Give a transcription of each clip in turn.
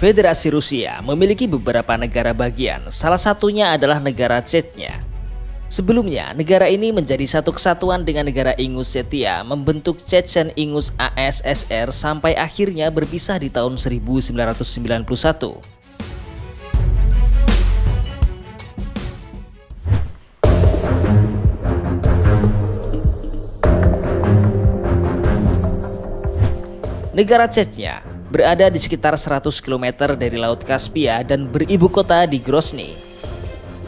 Federasi Rusia memiliki beberapa negara bagian, salah satunya adalah negara Chechnya. Sebelumnya, negara ini menjadi satu kesatuan dengan negara Ingushetia, membentuk Chechen-Ingus ASSR sampai akhirnya berpisah di tahun 1991. Negara Chechnya berada di sekitar 100 km dari Laut Kaspia dan beribu kota di Grozny.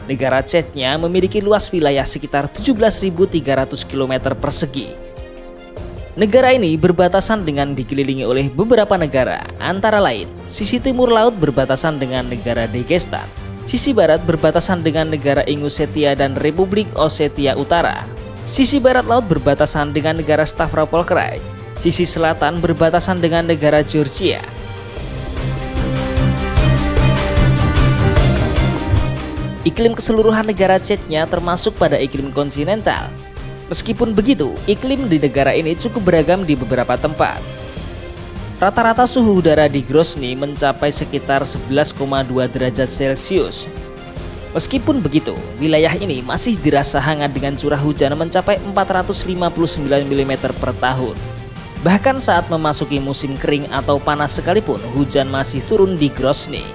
Negara Chechnya memiliki luas wilayah sekitar 17.300 km persegi. Negara ini berbatasan dengan dikelilingi oleh beberapa negara, antara lain sisi timur laut berbatasan dengan negara Dagestan, sisi barat berbatasan dengan negara Ingushetia dan Republik Ossetia Utara, sisi barat laut berbatasan dengan negara Stavropol Krai, sisi selatan berbatasan dengan negara Georgia. Iklim keseluruhan negara Chechnya termasuk pada iklim kontinental. Meskipun begitu, iklim di negara ini cukup beragam di beberapa tempat. Rata-rata suhu udara di Grozny mencapai sekitar 11,2 derajat Celcius. Meskipun begitu, wilayah ini masih dirasa hangat dengan curah hujan mencapai 459 mm per tahun. Bahkan saat memasuki musim kering atau panas sekalipun, hujan masih turun di Grozny.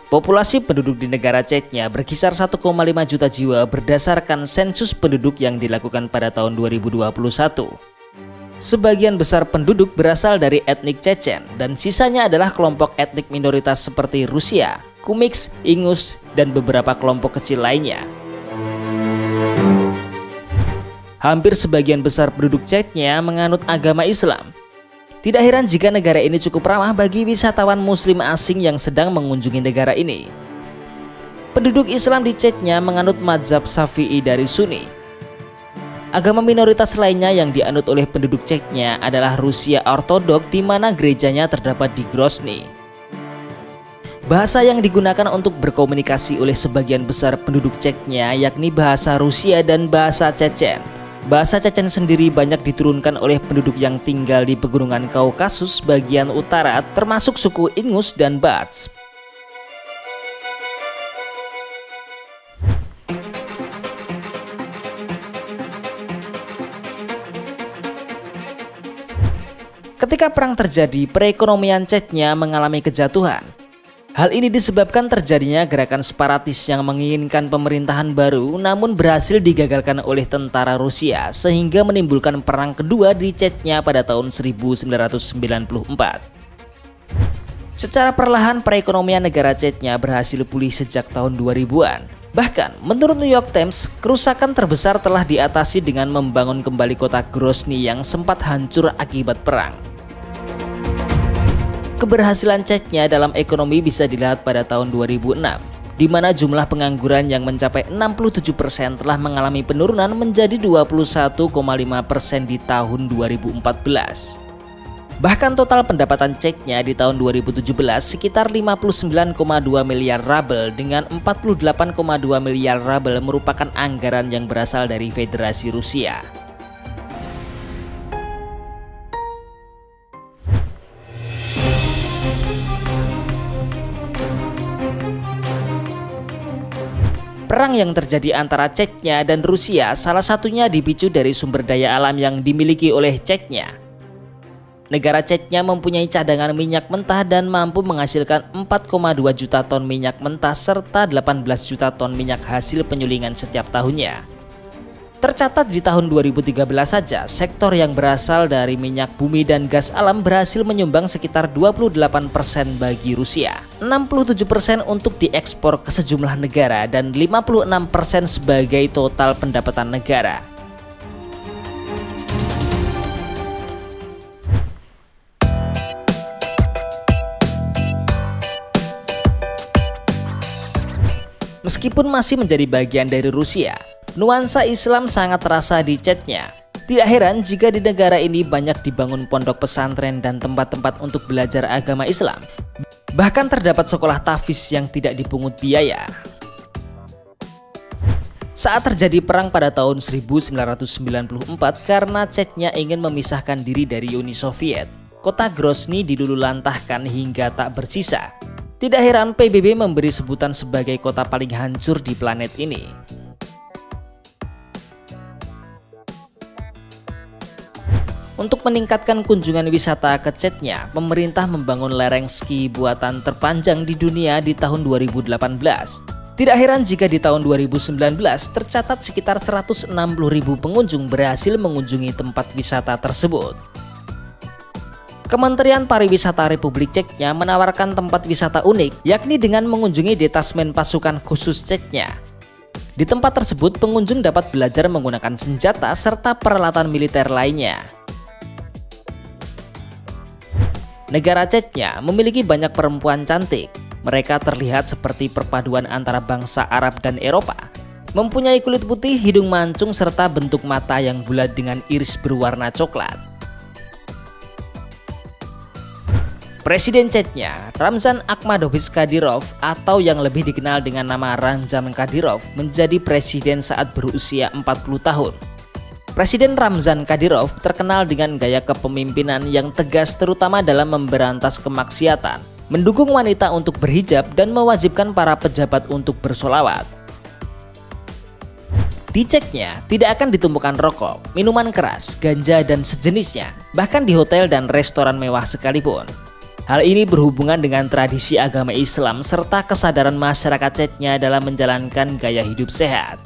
Populasi penduduk di negara Chechnya berkisar 1,5 juta jiwa berdasarkan sensus penduduk yang dilakukan pada tahun 2021. Sebagian besar penduduk berasal dari etnik Chechen dan sisanya adalah kelompok etnik minoritas seperti Rusia, Kumyks, Ingus, dan beberapa kelompok kecil lainnya. Hampir sebagian besar penduduk Chechnya menganut agama Islam. Tidak heran jika negara ini cukup ramah bagi wisatawan muslim asing yang sedang mengunjungi negara ini. Penduduk Islam di Chechnya menganut mazhab Syafi'i dari Sunni. Agama minoritas lainnya yang dianut oleh penduduk Chechnya adalah Rusia Ortodok, di mana gerejanya terdapat di Grozny. Bahasa yang digunakan untuk berkomunikasi oleh sebagian besar penduduk Chechnya yakni bahasa Rusia dan bahasa Chechen. Bahasa Chechen sendiri banyak diturunkan oleh penduduk yang tinggal di pegunungan Kaukasus bagian utara, termasuk suku Ingus dan Bats. Ketika perang terjadi, perekonomian Chechnya mengalami kejatuhan. Hal ini disebabkan terjadinya gerakan separatis yang menginginkan pemerintahan baru namun berhasil digagalkan oleh tentara Rusia sehingga menimbulkan perang kedua di Chechnya pada tahun 1994. Secara perlahan perekonomian negara Chechnya berhasil pulih sejak tahun 2000-an. Bahkan menurut New York Times, kerusakan terbesar telah diatasi dengan membangun kembali kota Grozny yang sempat hancur akibat perang. Keberhasilan Chechnya dalam ekonomi bisa dilihat pada tahun 2006, di mana jumlah pengangguran yang mencapai 67% telah mengalami penurunan menjadi 21,5% di tahun 2014. Bahkan total pendapatan Chechnya di tahun 2017 sekitar 59,2 miliar rubel, dengan 48,2 miliar rubel merupakan anggaran yang berasal dari Federasi Rusia. Perang yang terjadi antara Chechnya dan Rusia salah satunya dipicu dari sumber daya alam yang dimiliki oleh Chechnya. Negara Chechnya mempunyai cadangan minyak mentah dan mampu menghasilkan 4,2 juta ton minyak mentah serta 18 juta ton minyak hasil penyulingan setiap tahunnya. Tercatat di tahun 2013 saja, sektor yang berasal dari minyak bumi dan gas alam berhasil menyumbang sekitar 28% bagi Rusia, 67% untuk diekspor ke sejumlah negara, dan 56% sebagai total pendapatan negara. Meskipun masih menjadi bagian dari Rusia, nuansa Islam sangat terasa di Chechnya. Tidak heran jika di negara ini banyak dibangun pondok pesantren dan tempat-tempat untuk belajar agama Islam. Bahkan terdapat sekolah tahfiz yang tidak dipungut biaya. Saat terjadi perang pada tahun 1994 karena Chechnya ingin memisahkan diri dari Uni Soviet, kota Grozny diluluhlantahkan hingga tak bersisa. Tidak heran PBB memberi sebutan sebagai kota paling hancur di planet ini. Untuk meningkatkan kunjungan wisata ke Chechnya, pemerintah membangun lereng ski buatan terpanjang di dunia di tahun 2018. Tidak heran jika di tahun 2019 tercatat sekitar 160.000 pengunjung berhasil mengunjungi tempat wisata tersebut. Kementerian Pariwisata Republik Chechnya menawarkan tempat wisata unik, yakni dengan mengunjungi detasmen pasukan khusus Chechnya. Di tempat tersebut, pengunjung dapat belajar menggunakan senjata serta peralatan militer lainnya. Negara Chechnya memiliki banyak perempuan cantik. Mereka terlihat seperti perpaduan antara bangsa Arab dan Eropa. Mempunyai kulit putih, hidung mancung, serta bentuk mata yang bulat dengan iris berwarna coklat. Presiden Chechnya, Ramzan Akhmadovich Kadyrov atau yang lebih dikenal dengan nama Ramzan Kadyrov, menjadi presiden saat berusia 40 tahun. Presiden Ramzan Kadyrov terkenal dengan gaya kepemimpinan yang tegas terutama dalam memberantas kemaksiatan, mendukung wanita untuk berhijab dan mewajibkan para pejabat untuk bersolawat. Di Chechnya tidak akan ditemukan rokok, minuman keras, ganja dan sejenisnya, bahkan di hotel dan restoran mewah sekalipun. Hal ini berhubungan dengan tradisi agama Islam serta kesadaran masyarakat Chechnya dalam menjalankan gaya hidup sehat.